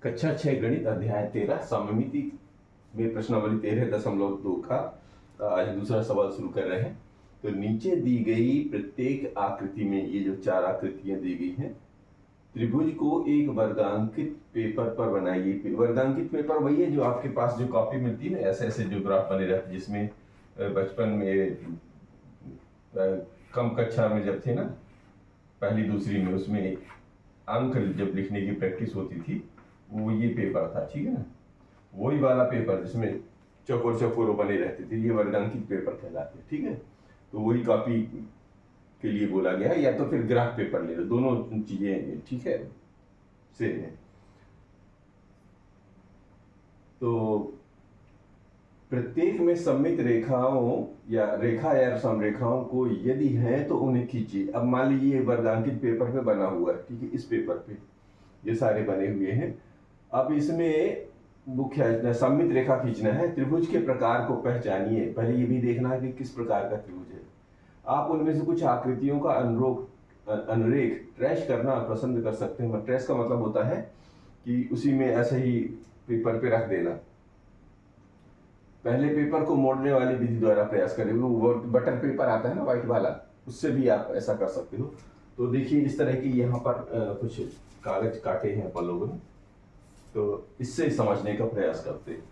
कक्षा 6 गणित अध्याय 13 सममिति में प्रश्नावली 13.2 का आज दूसरा सवाल शुरू कर रहे हैं। तो नीचे दी गई प्रत्येक आकृति में ये जो 4 आकृतियां दी गई हैं, त्रिभुज को एक वर्गांकित पेपर पर बनाइए। वर्गांकित पेपर वही है जो आपके पास जो कॉपी मिलती है ना, ऐसे ऐसे जो ग्राफ बने रहते हैं, जिसमें बचपन में कम कक्षा में जब थे ना, पहली दूसरी में, उसमें अंक जब लिखने की प्रैक्टिस होती थी, वो ये पेपर था, ठीक है ना। वही वाला पेपर जिसमें चौकोर चौकोर बने रहते थे, ये वर्गांकित पेपर कहलाते हैं, ठीक है। तो वही कॉपी के लिए बोला गया है, या तो फिर ग्राफ पेपर ले लो, दोनों चीजें ठीक है, सेम है। तो प्रत्येक में सममित रेखाओं या रेखा या समरेखाओं को यदि है तो उन्हें खींचिए। अब मान लीजिए वर्गांकित पेपर पे बना हुआ है, ठीक है, इस पेपर पे ये सारे बने हुए हैं। अब इसमें मुख्य सममित रेखा खींचना है। त्रिभुज के प्रकार को पहचानिए। पहले ये भी देखना है कि किस प्रकार का त्रिभुज है। आप उनमें से कुछ आकृतियों का अनुरेख ट्रेस करना पसंद कर सकते हैं। ट्रेस का मतलब होता है कि उसी में ऐसे ही पेपर पे रख देना। पहले पेपर को मोड़ने वाली विधि द्वारा प्रयास करें। वो बटर पेपर आता है ना, व्हाइट वाला, उससे भी आप ऐसा कर सकते हो। तो देखिए इस तरह की यहाँ पर कुछ कागज काटे हैं अपन लोगों ने, तो इससे समझने का प्रयास करते हैं।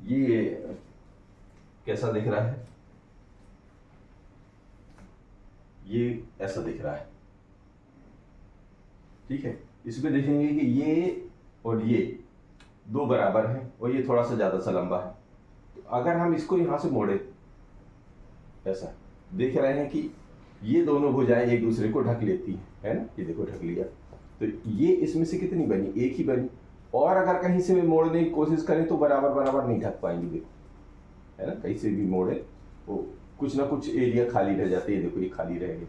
ये कैसा दिख रहा है? ये ऐसा दिख रहा है, ठीक है। इसमें देखेंगे कि ये और ये दो बराबर हैं और ये थोड़ा सा ज्यादा सा लंबा है। तो अगर हम इसको यहां से मोड़े, ऐसा देख रहे हैं कि ये दोनों भुजाएं एक दूसरे को ढक लेती है ना, ये देखो ढक लिया। तो ये इसमें से कितनी बनी? एक ही बनी। और अगर कहीं से भी मोड़ने की कोशिश करें तो बराबर बराबर नहीं ढक पाएंगे, देखो, है ना। कहीं से भी मोड़े वो कुछ ना कुछ एरिया खाली रह जाती है, देखो ये खाली रह गई,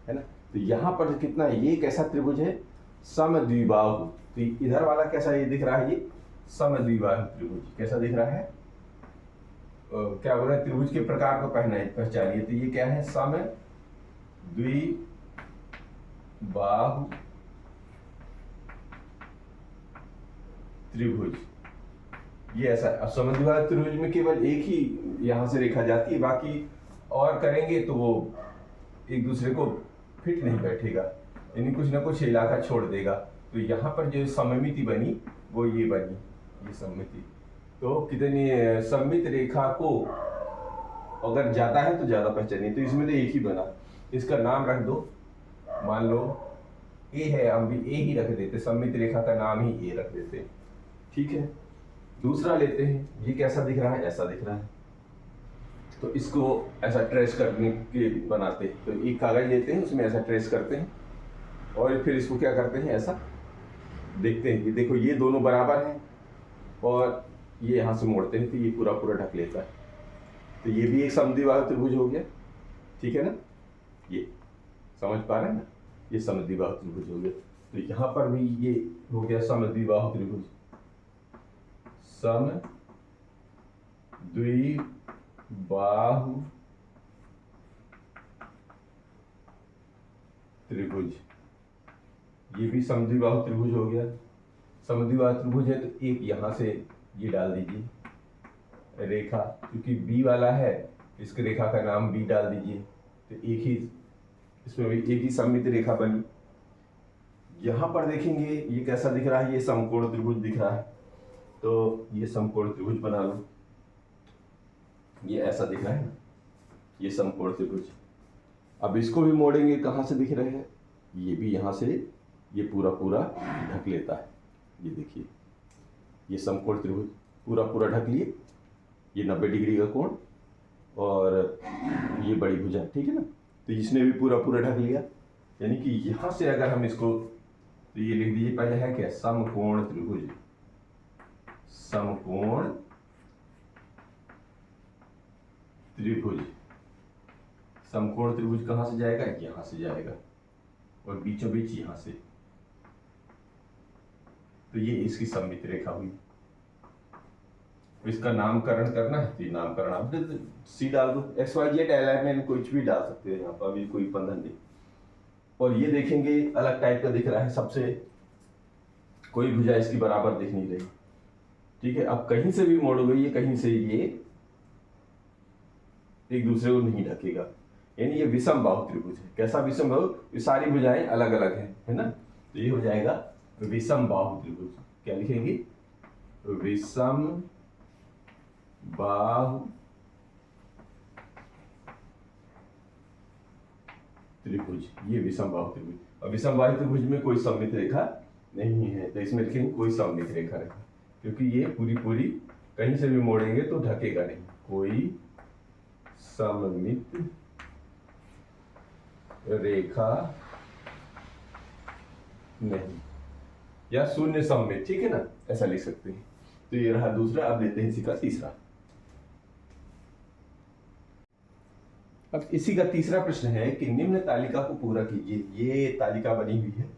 है ना। तो यहाँ पर कितना है? ये कैसा त्रिभुज है? समद्विबाहु। तो इधर वाला कैसा ये दिख रहा है? ये समद्विबाहु त्रिभुज कैसा दिख रहा है? क्या बोल रहा है? त्रिभुज के प्रकार को पहचानिए। तो ये क्या है? समद्विबाहु त्रिभुज, ये ऐसा है। अब समद्विबाहु त्रिभुज में केवल एक ही यहां से रेखा जाती है, बाकी और करेंगे तो वो एक दूसरे को फिट नहीं बैठेगा, यानी कुछ ना कुछ इलाका छोड़ देगा। तो यहाँ पर जो सममिति बनी वो ये बनी, ये सममिति। तो कितनी सममित रेखा को अगर ज्यादा है तो ज्यादा पहचानिए। तो इसमें तो एक ही बना, इसका नाम रख दो, मान लो ए है, हम भी ए ही रख देते, सममित रेखा का नाम ही ए रख देते, ठीक है। दूसरा लेते हैं, ये कैसा दिख रहा है? ऐसा दिख रहा है। तो इसको ऐसा ट्रेस करने के बनाते हैं। तो एक कागज लेते हैं, उसमें ऐसा ट्रेस करते हैं और फिर इसको क्या करते हैं? ऐसा देखते हैं कि देखो ये दोनों बराबर हैं और ये यहाँ से मोड़ते हैं तो ये पूरा पूरा ढक लेता है। तो ये भी एक समद्विबाहु त्रिभुज हो गया, ठीक है ना। ये समझ पा रहे हैं ना, ये समद्विबाहु त्रिभुज हो गया। तो यहाँ पर भी ये हो गया समद्विबाहु त्रिभुज। समद्विबाहु त्रिभुज, ये भी समद्विबाहु त्रिभुज हो गया। समद्विबाहु त्रिभुज है तो एक यहां से ये डाल दीजिए रेखा, क्योंकि बी वाला है, इसकी रेखा का नाम बी डाल दीजिए। तो एक ही इसमें भी एक ही सममित रेखा बनी। यहां पर देखेंगे ये कैसा दिख रहा है? ये समकोण त्रिभुज दिख रहा है। तो ये समकोण त्रिभुज बना लो, ये ऐसा दिख रहा है ना, ये समकोण त्रिभुज। अब इसको भी मोड़ेंगे, कहां से दिख रहे हैं? ये भी यहां से ये पूरा पूरा ढक लेता है। ये देखिए, ये समकोण त्रिभुज पूरा पूरा ढक लिए, ये 90 डिग्री का कोण और ये बड़ी भुजा, ठीक है ना। तो इसने भी पूरा पूरा ढक लिया। यानी कि यहां से अगर हम इसको, तो ये लिख दीजिए पहले है क्या? समकोण त्रिभुज। समकोण त्रिभुज, समकोण त्रिभुज कहां से जाएगा? यहां से जाएगा और बीचों बीच यहां से। तो ये इसकी सममित रेखा हुई। इसका नामकरण करना है तो ये नामकरण आप सी डाल दो, XYZ एलिमेंट कुछ भी डाल सकते हो, यहाँ पर अभी कोई बंधन नहीं। और ये देखेंगे अलग टाइप का दिख रहा है सबसे, कोई भुजा इसकी बराबर दिख नहीं रही। ठीक है, अब कहीं से भी मोड़ोगे ये, कहीं से ये एक दूसरे को नहीं ढकेगा, यानी ये विषम बाहु त्रिभुज है। कैसा विषम बाहु? ये सारी भुजाएं अलग अलग हैं, है ना, तो ये हो जाएगा विषम बाहु त्रिभुज। क्या लिखेंगे? विषम बाहु त्रिभुज, ये विषम बाहु त्रिभुज। और विषम बाहु त्रिभुज में कोई सममित रेखा नहीं है, तो इसमें लिखेंगे कोई सममित रेखा नहीं, क्योंकि ये पूरी पूरी कहीं से भी मोड़ेंगे तो ढकेगा नहीं। कोई सममित रेखा नहीं, या शून्य सममित, ठीक है ना, ऐसा लिख सकते हैं। तो ये रहा दूसरा। अब लेते हैं इसी का तीसरा। अब इसी का तीसरा प्रश्न है कि निम्न तालिका को पूरा कीजिए। ये तालिका बनी हुई है,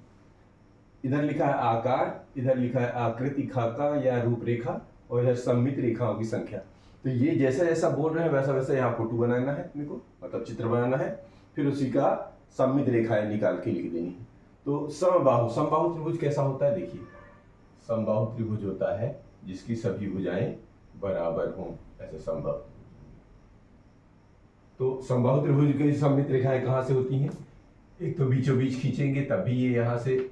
इधर लिखा है आकार, इधर लिखा है आकृति खाका या रूपरेखा, और इधर सममित रेखाओं की संख्या। तो ये जैसा जैसा बोल रहे हैं वैसा वैसा यहाँ फोटो बनाना है अपने को, मतलब चित्र बनाना है, फिर उसी का सममित रेखाएं निकाल के लिख देनी है। तो समबाहु, समबाहु त्रिभुज कैसा होता है? देखिए, समबाहु त्रिभुज होता है जिसकी सभी भुजाएं बराबर हों, ऐसे समबाहु। तो समबाहु त्रिभुज की सममित रेखाएं कहाँ से होती हैं? एक तो बीचों बीच खींचेंगे तब भी ये यहाँ से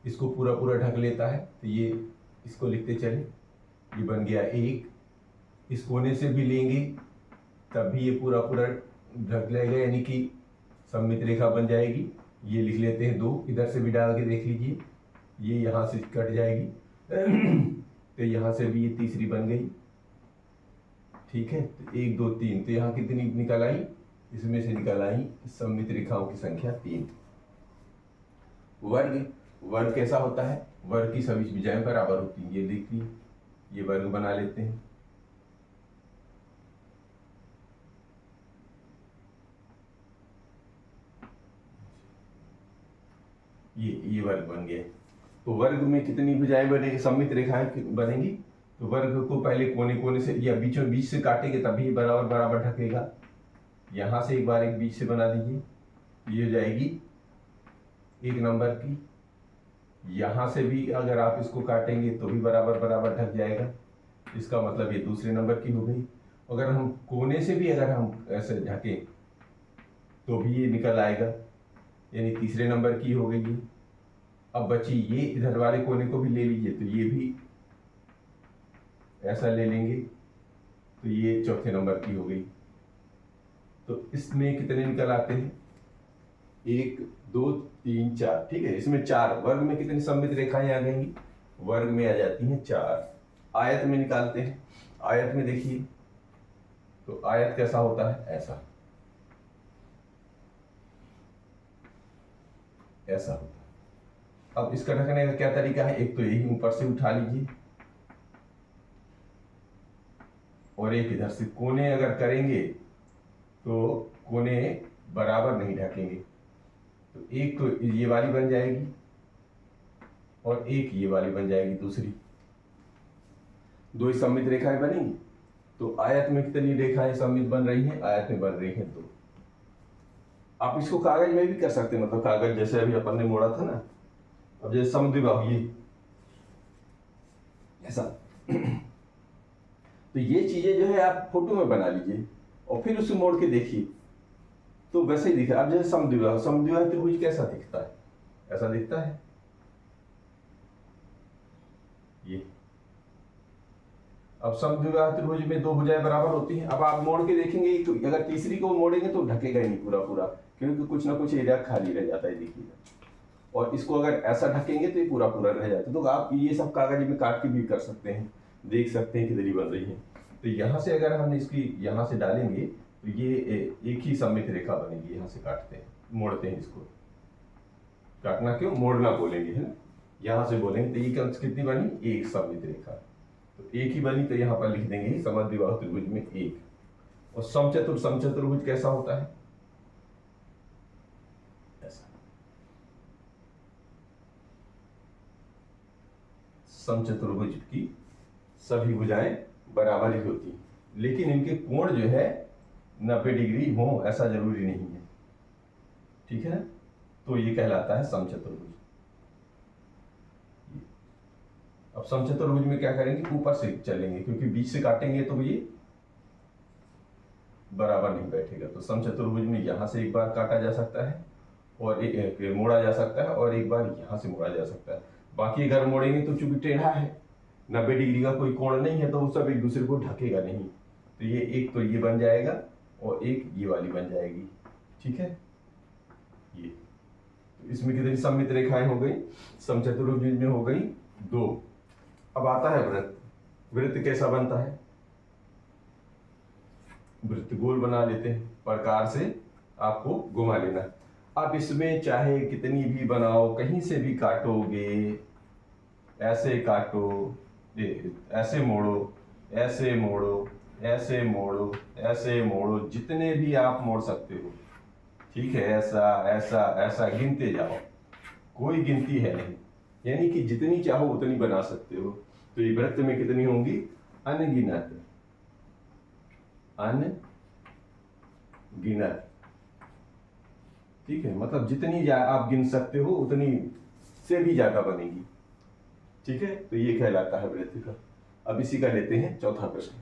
इसको पूरा पूरा ढक लेता है, तो ये इसको लिखते चले, ये बन गया एक। इस कोने से भी लेंगे तब भी ये पूरा पूरा ढक लेगा, यानी कि सममित रेखा बन जाएगी। ये लिख लेते हैं दो, इधर से भी डाल के देख लीजिए, ये यहाँ से कट जाएगी तो यहाँ से भी ये तीसरी बन गई। ठीक है, तो एक दो तीन, तो यहाँ कितनी निकल आई? इसमें से निकल आई सममित रेखाओं की संख्या 3। वर्ग, वर्ग कैसा होता है? वर्ग की सभी भुजाएं बराबर होती हैं। ये देखिए, ये वर्ग बना लेते हैं। ये वर्ग बन गया। तो वर्ग में कितनी भुजाएं बनेगी? सममित रेखाएं बनेगी। तो वर्ग को पहले कोने कोने से या बीचों बीच से काटेंगे तभी बराबर बराबर ढकेगा। यहां से एक बार एक बीच से बना दीजिए, ये हो जाएगी 1 नंबर की। यहां से भी अगर आप इसको काटेंगे तो भी बराबर बराबर ढक जाएगा, इसका मतलब ये दूसरे नंबर की हो गई। अगर हम कोने से भी अगर हम ऐसे ढकें तो भी ये निकल आएगा, यानी तीसरे नंबर की हो गई ये। अब बची ये इधर वाले कोने को भी ले लीजिए, तो ये भी ऐसा ले लेंगे तो ये चौथे नंबर की हो गई। तो इसमें कितने निकल आते हैं? 1 2 3 4। ठीक है, इसमें 4। वर्ग में कितनी सममित रेखाएं आ गई? वर्ग में आ जाती हैं 4। आयत में निकालते हैं। आयत में देखिए, तो आयत कैसा होता है? ऐसा, ऐसा होता है। अब इसका ढकने का क्या तरीका है? एक तो यही ऊपर से उठा लीजिए, और एक इधर से। कोने अगर करेंगे तो कोने बराबर नहीं ढकेंगे, तो एक तो ये वाली बन जाएगी और एक ये वाली बन जाएगी दूसरी। दो ही सममित रेखाएं बनेंगी। तो आयत में कितनी रेखाएं सममित बन रही हैं? आयत में बन रही हैं 2। आप इसको कागज में भी कर सकते हैं, मतलब कागज जैसे अभी अपन ने मोड़ा था ना, अब जैसे समद्विबाहु ये ऐसा तो ये चीजें जो है आप फोटो में बना लीजिए और फिर उसे मोड़ के देखिए तो वैसे ही दिखा। अब जैसे समद्विबाहु, समद्विबाहु त्रिभुज कैसा दिखता है? ऐसा दिखता है ये। अब समद्विबाहु त्रिभुज में 2 भुजाएं बराबर होती हैं। अब आप मोड़ के देखेंगे तो अगर तीसरी को मोड़ेंगे तो ढकेगा ही नहीं पूरा पूरा, क्योंकि कुछ ना कुछ एरिया खाली रह जाता है, देखिएगा। और इसको अगर ऐसा ढकेंगे तो ये पूरा पूरा रह जाता है। तो आप ये सब कागज में काट के भी कर सकते हैं, देख सकते हैं कितनी बन रही है। तो यहाँ से अगर हम इसकी यहाँ से डालेंगे तो ये एक ही सममित रेखा बनेगी। यहाँ से काटते हैं, मोड़ते हैं इसको। काटना क्यों? मोड़ना बोलेंगे, है ना। यहाँ से बोलेंगे तो ये कितनी बनी? एक सममित रेखा। तो एक ही बनी, तो यहाँ पर लिख देंगे समद्विबाहु त्रिभुज में 1। और समचतुर्भुज कैसा होता है? ऐसा। समचतुर्भुज की सभी भुजाएं बराबर ही होती हैं, लेकिन इनके कोण जो है 90 डिग्री हो ऐसा जरूरी नहीं है। ठीक है, तो ये कहलाता है समचतुर्भुज। अब समचतुर्भुज में क्या करेंगे, ऊपर से चलेंगे, क्योंकि बीच से काटेंगे तो ये बराबर नहीं बैठेगा। तो समचतुर्भुज में यहाँ से एक बार काटा जा सकता है और एक मोड़ा जा सकता है, और एक बार यहाँ से मोड़ा जा सकता है। बाकी अगर मोड़ेंगे तो चूंकि टेढ़ा है, 90 डिग्री का कोई कोण नहीं है, तो वो सब एक दूसरे को ढकेगा नहीं। तो ये एक तो ये बन जाएगा और एक ये वाली बन जाएगी, ठीक है। ये तो इसमें कितनी सममित रेखाएं हो गई, समचतुर्भुज में हो गई 2। अब आता है वृत्त। वृत्त कैसा बनता है, वृत्त गोल बना लेते हैं, प्रकार से आपको घुमा लेना। अब इसमें चाहे कितनी भी बनाओ, कहीं से भी काटोगे, ऐसे काटो, ऐसे मोड़ो, ऐसे मोड़ो, ऐसे मोड़ो, ऐसे मोड़ो, जितने भी आप मोड़ सकते हो, ठीक है। ऐसा ऐसा ऐसा गिनते जाओ, कोई गिनती है नहीं, यानी कि जितनी चाहो उतनी बना सकते हो। तो ये वृत्त में कितनी होंगी, अनगिनत, अनगिनत, ठीक है। मतलब जितनी आप गिन सकते हो उतनी से भी ज्यादा बनेगी, ठीक है। तो ये कहलाता है वृत्त का। अब इसी का लेते हैं चौथा प्रश्न।